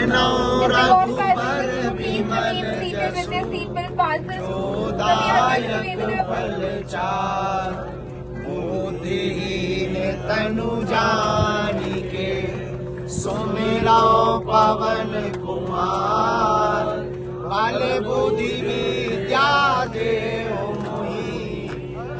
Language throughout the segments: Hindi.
बरनौ रघुबर विमल जसु जोदायक फलचार। बुद्धिहीन तनु जानिके सुमिरौ पवन कुमार। बल बुद्धि विद्या देहु मोहि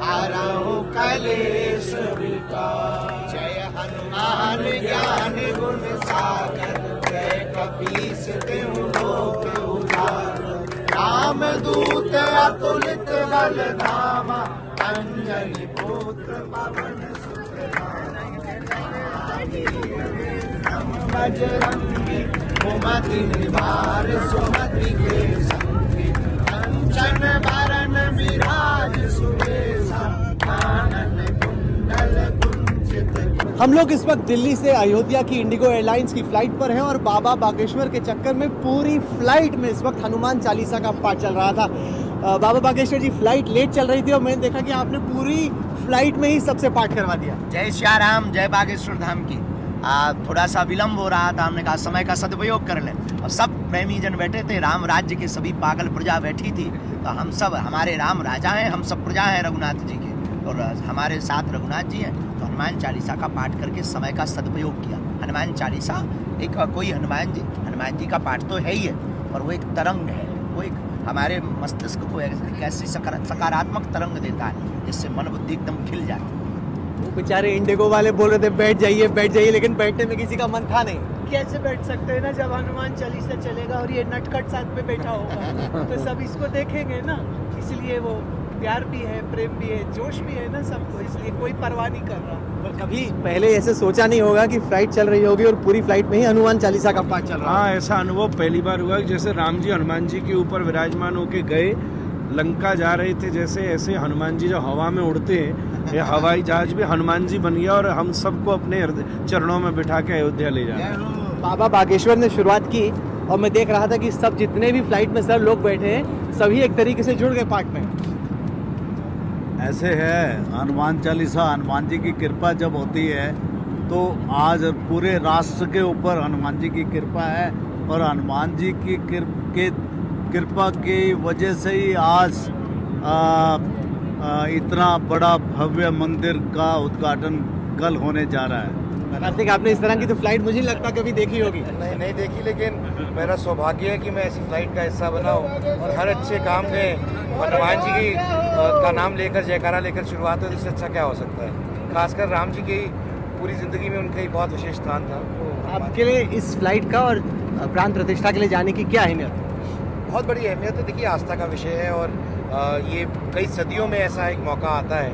हरहु कलेश विकार। जय हनुमान ज्ञान गुण सागर जय कपीस तिहु लोक उजागर। राम दूत अतुलित बल धामा अंजनी पुत्र पवन सुत बजरंगी कुमति निवार सुमति के संगी। कंचन बरन विराज सुबेसा कानन कुंडल कुंचित। हम लोग इस वक्त दिल्ली से अयोध्या की इंडिगो एयरलाइंस की फ्लाइट पर हैं और बाबा बागेश्वर के चक्कर में पूरी फ्लाइट में इस वक्त हनुमान चालीसा का पाठ चल रहा था। बाबा बागेश्वर जी, फ्लाइट लेट चल रही थी और मैंने देखा कि आपने पूरी फ्लाइट में ही सबसे पाठ करवा दिया। जय श्री राम, जय बागेश्वर धाम की। थोड़ा सा विलम्ब हो रहा था, हमने कहा समय का सदुपयोग कर लें। और सब प्रेमी जन बैठे थे, राम राज्य के सभी पागल प्रजा बैठी थी। तो हम सब, हमारे राम राजा हैं, हम सब प्रजा हैं रघुनाथ जी के, और हमारे साथ रघुनाथ जी हैं। तो हनुमान चालीसा का पाठ करके समय का सदुपयोग किया। हनुमान चालीसा एक कोई हनुमान जी का पाठ तो है ही है, और वो एक तरंग है, वो एक हमारे मस्तिष्क को एक ऐसी सकारात्मक तरंग देता है जिससे मन बुद्धि एकदम खिल जाती है। वो बेचारे इंडिगो वाले बोल रहे थे बैठ जाइए, लेकिन बैठने में किसी का मन था नहीं। कैसे बैठ सकते हैं ना, जब हनुमान चालीसा चलेगा और ये नटखट साथ में बैठा होगा तो सब इसको देखेंगे ना। इसलिए वो प्यार भी है, प्रेम भी है, जोश भी है ना सबको, इसलिए कोई परवाह नहीं कर रहा। पर कभी पहले ऐसे सोचा नहीं होगा कि फ्लाइट चल रही होगी और पूरी फ्लाइट में ही हनुमान चालीसा का पाठ चल रहा है। हाँ, ऐसा अनुभव पहली बार हुआ। जैसे राम जी हनुमान जी के ऊपर विराजमान होके गए, लंका जा रहे थे, जैसे ऐसे हनुमान जी जो हवा में उड़ते हैं, ये हवाई जहाज भी हनुमान जी बन गया और हम सबको अपने चरणों में बिठा के अयोध्या ले जाए। बाबा बागेश्वर ने शुरुआत की और मैं देख रहा था कि सब जितने भी फ्लाइट में सर लोग बैठे हैं सभी एक तरीके से जुड़ गए पाठ में। ऐसे है, हनुमान चालीसा, हनुमान जी की कृपा जब होती है तो आज पूरे राष्ट्र के ऊपर हनुमान जी की कृपा है, और हनुमान जी की कृपा की वजह से ही आज इतना बड़ा भव्य मंदिर का उद्घाटन कल होने जा रहा है। कार्तिक, आपने इस तरह की तो फ्लाइट मुझे नहीं लगता कभी देखी होगी। नहीं देखी, लेकिन मेरा सौभाग्य है कि मैं ऐसी फ्लाइट का हिस्सा बना हूँ और हर अच्छे काम में हनुमान जी की का नाम लेकर, जयकारा लेकर शुरुआत हो, इससे अच्छा क्या हो सकता है। खासकर राम जी की पूरी ज़िंदगी में उनका ही बहुत विशेष स्थान था। आपके लिए इस फ्लाइट का और प्राण प्रतिष्ठा के लिए जाने की क्या अहमियत? बहुत बड़ी अहमियत है। देखिए, आस्था का विषय है और ये कई सदियों में ऐसा एक मौका आता है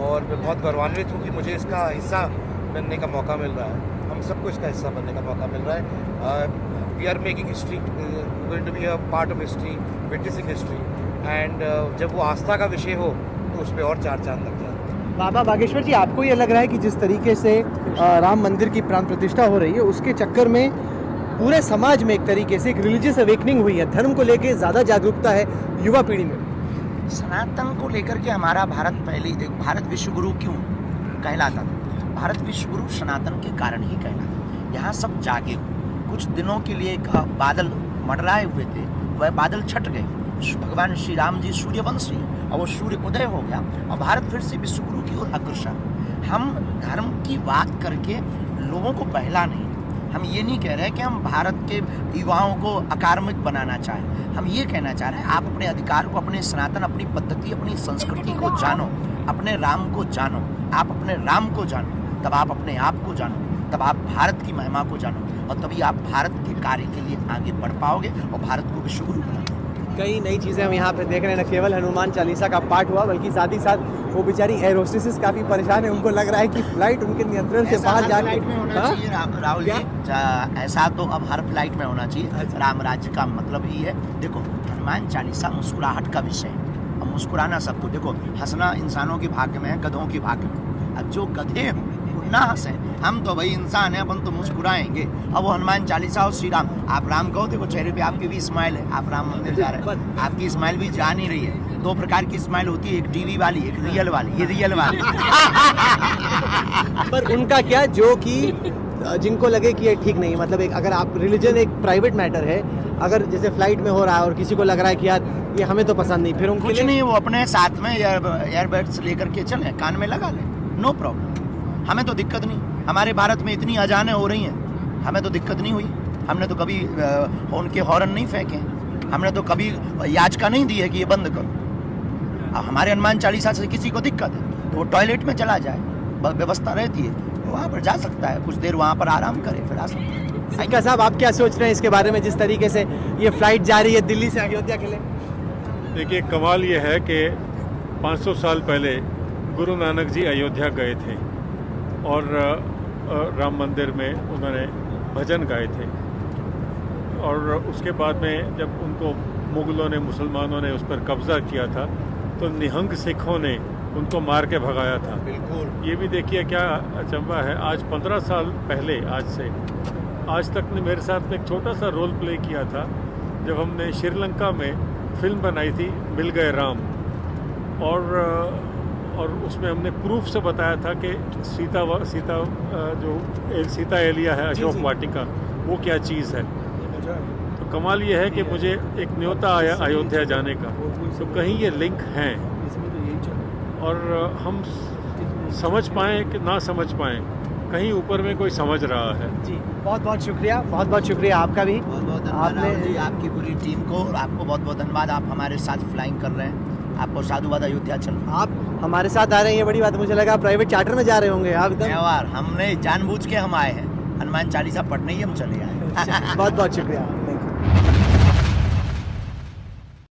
और मैं बहुत गौरवान्वित हूँ कि मुझे इसका हिस्सा बनने का मौका मिल रहा है। हम सबको इसका हिस्सा बनने का मौका मिल रहा है। We are making history, going to be a part of history, witnessing history, and जब वो आस्था का विषय हो तो उस पर और चार चांद लग जाते हैं। बाबा बागेश्वर जी, आपको ये लग रहा है कि जिस तरीके से राम मंदिर की प्राण प्रतिष्ठा हो रही है उसके चक्कर में पूरे समाज में एक तरीके से एक रिलीजियस अवेकनिंग हुई है, धर्म को लेके ज़्यादा जागरूकता है युवा पीढ़ी में? सनातन को लेकर के हमारा भारत विश्व गुरु क्यों कहलाता था? भारत विश्व गुरु सनातन के कारण ही कहलाता। यहाँ सब जागे, कुछ दिनों के लिए बादल मंडराए हुए थे, वह बादल छट गए। भगवान श्री राम जी सूर्यवंशी, और वो सूर्य उदय हो गया और भारत फिर से विश्व गुरु की ओर अग्रसर। हम धर्म की बात करके लोगों को बहला नहीं, हम ये नहीं कह रहे कि हम भारत के युवाओं को अकार्मिक बनाना चाहें। हम ये कहना चाह रहे हैं, आप अपने अधिकार को, अपने सनातन, अपनी पद्धति, अपनी संस्कृति को जानो, अपने राम को जानो। आप अपने राम को जानो, तब आप अपने आप को जानो, तब आप भारत की महिमा को जानो, और तभी आप भारत के कार्य के लिए आगे बढ़ पाओगे और भारत को विश्व गुरु बनाओगे। कई नई चीज़ें हम यहाँ पे देख रहे हैं। न केवल हनुमान चालीसा का पाठ हुआ, बल्कि साथ ही साथ वो बेचारी एयर होस्टेसेस काफ़ी परेशान है। उनको लग रहा है कि फ्लाइट उनके नियंत्रण से बाहर जाके राहुल जी, ऐसा तो अब हर फ्लाइट में होना चाहिए। राम राज्य का मतलब ही है, देखो हनुमान चालीसा मुस्कुराहट का विषय है, और मुस्कुराना सबको, देखो हंसना इंसानों के भाग्य में है, गधों के भाग्य में। अब जो गधे ना हंसे, हम तो भाई इंसान है, अपन तो मुस्कुराएंगे। अब वो हनुमान चालीसा और श्री राम, आप राम कहो, देखो चेहरे पे आपके भी स्माइल है, आप राम मंदिर जा रहे हैं, आपकी स्माइल भी जा नहीं रही है। दो प्रकार की स्माइल होती है, एक टीवी वाली, एक रियल वाली। ये रियल वाली पर उनका क्या, जो कि जिनको लगे कि ये ठीक नहीं है, मतलब एक अगर आप रिलीजन एक प्राइवेट मैटर है, अगर जैसे फ्लाइट में हो रहा है और किसी को लग रहा है कि यार ये हमें तो पसंद नहीं, फिर उनके कुछ लिए नहीं, वो अपने साथ में ईयरबड्स लेकर के चले, कान में लगा ले, नो प्रॉब्लम, हमें तो दिक्कत नहीं। हमारे भारत में इतनी अजानें हो रही हैं, हमें तो दिक्कत नहीं हुई। हमने तो कभी उनके हॉर्न नहीं फेंके, हमने तो कभी याचिका नहीं दी है कि ये बंद करो। अब हमारे हनुमान चालीसा से किसी को दिक्कत है तो वो टॉयलेट में चला जाए, व्यवस्था रहती है, तो वहाँ पर जा सकता है, कुछ देर वहाँ पर आराम करे, फिर आ सकता है। सिक्का साहब, आप क्या सोच रहे हैं इसके बारे में, जिस तरीके से ये फ्लाइट जा रही है दिल्ली से अयोध्या के लिए? देखिए, कमाल ये है कि 500 साल पहले गुरु नानक जी अयोध्या गए थे और राम मंदिर में उन्होंने भजन गाए थे, और उसके बाद में जब उनको मुगलों ने, मुसलमानों ने उस पर कब्जा किया था तो निहंग सिखों ने उनको मार के भगाया था। बिल्कुल। ये भी देखिए क्या अचंभा है, आज 15 साल पहले आज तक ने मेरे साथ में एक छोटा सा रोल प्ले किया था जब हमने श्रीलंका में फिल्म बनाई थी मिल गए राम, और उसमें हमने प्रूफ से बताया था कि सीता एलिया है अशोक वाटिका, वो क्या चीज़ है। तो कमाल ये है कि मुझे एक न्योता आया अयोध्या जाने का, तो कहीं ये लिंक हैं, और हम समझ पाएँ कि ना समझ पाएँ, कहीं ऊपर में कोई समझ रहा है। जी, बहुत बहुत शुक्रिया आपका भी। बहुत बहुत धन्यवाद जी, आपकी पूरी टीम को, और आपको बहुत बहुत धन्यवाद, आप हमारे साथ फ्लाइंग कर रहे हैं, आपको साधुवाद अयोध्या चल। आप हमारे साथ आ रहे हैं, ये बड़ी बात है। मुझे लगा प्राइवेट चार्टर में जा रहे होंगे आप एकदम। यार, हमने जानबूझ के हम आए हैं, हनुमान चालीसा पढ़ने ही हम चले आए। बहुत बहुत शुक्रिया, थैंक यू।